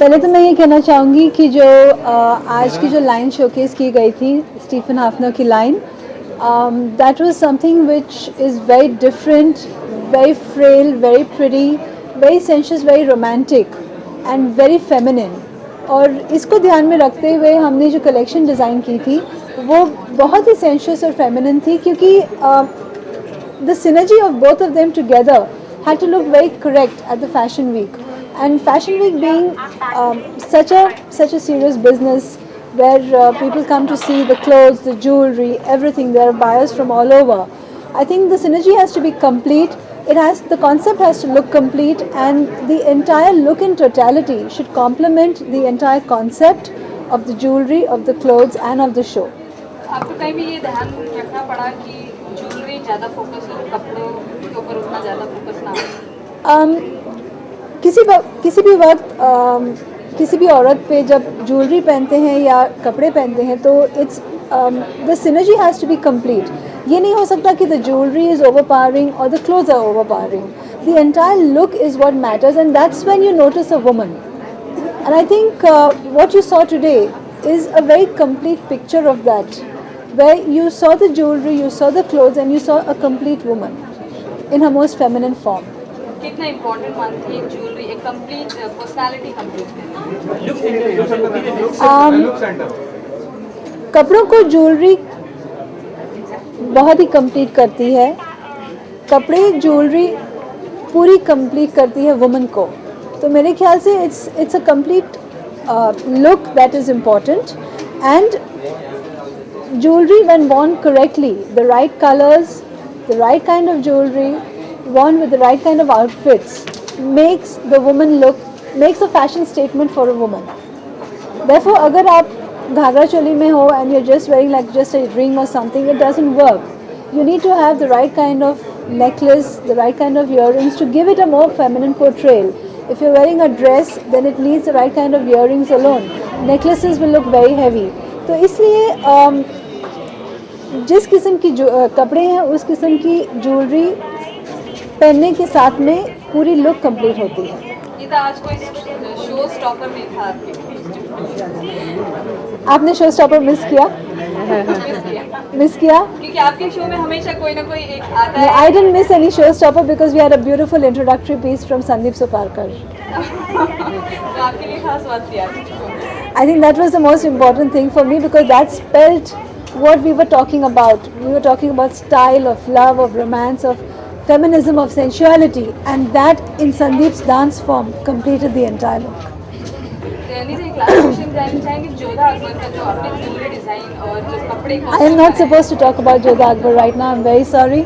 पहले तो मैं ये कहना चाहूँगी कि जो आज की जो लाइन शोकेस की गई थी स्टीफन हाफनर की line, that was something which is very different, very frail, very pretty, very sensuous, very romantic and very feminine. और इसको ध्यान में रखते हुए हमने जो कलेक्शन डिज़ाइन की थी वो बहुत ही सेंशुअस और फेमिनिन थी, क्योंकि the synergy of both of them together had to look very correct at the Fashion Week. And Fashion Week being such a serious business where people come to see the clothes, the jewelry, everything. There are buyers from all over. I think the synergy has to be complete. The concept has to look complete, and the entire look in totality should complement the entire concept of the jewelry, of the clothes, and of the show. आपको कहीं भी ये ध्यान रखना पड़ा कि jewellery ज़्यादा focus हो, कपड़ों के ऊपर उतना ज़्यादा फोकस ना हो? किसी भी वक्त किसी भी औरत पे जब ज्वेलरी पहनते हैं या कपड़े पहनते हैं तो it's the synergy has to be complete. ये नहीं हो सकता कि द ज्वेलरी इज़ ओवरपावरिंग और the clothes are overpowering. The entire look is what matters, and that's when you notice a woman. And I think what you saw today is a very complete picture of that, where you saw the jewelry, you saw the clothes, and you saw a complete woman in her most feminine form. कितना important मानती है jewellery एक complete personality complete कपड़ों को jewellery बहुत ही complete करती है. कपड़े ज्वेलरी पूरी कंप्लीट करती है वुमन को. तो मेरे ख्याल से it's a complete look that is important. And jewelry when worn correctly, the right colors, the right kind of jewelry worn with the right kind of outfits makes the woman makes a fashion statement for a woman. Therefore अगर आप घाघरा चोली में हो and you're just wearing like just a ring or something, it doesn't work. You need to have the right kind of necklace, the right kind of earrings to give it a more feminine portrayal. If you're wearing a dress, then it needs the right kind of earrings alone. Necklaces will look very heavy. तो इसलिए जिस किस्म की कपड़े हैं उस किस्म की ज्वेलरी पहनने के साथ में पूरी लुक कंप्लीट होती है. ये तो आज कोई शो स्टॉपर नहीं था आपने शो स्टॉपर मिस किया? मिस किया क्योंकि आपके शो में हमेशा कोई ना कोई एक आता है. I didn't miss any showstopper because we had a beautiful introductory piece from Sandeep Suparkar. तो आपके लिए खास बात थी आज. I think that was the most important thing for me because that spelled what we were talking about. We were talking about style, of love, of romance, of feminism, of sensuality, and that in Sandeep's dance form completed the entire look. Jodha Akbar का जो आपने jewellery design और जो कपड़े I am not supposed to talk about Jodha Akbar right now. I'm very sorry.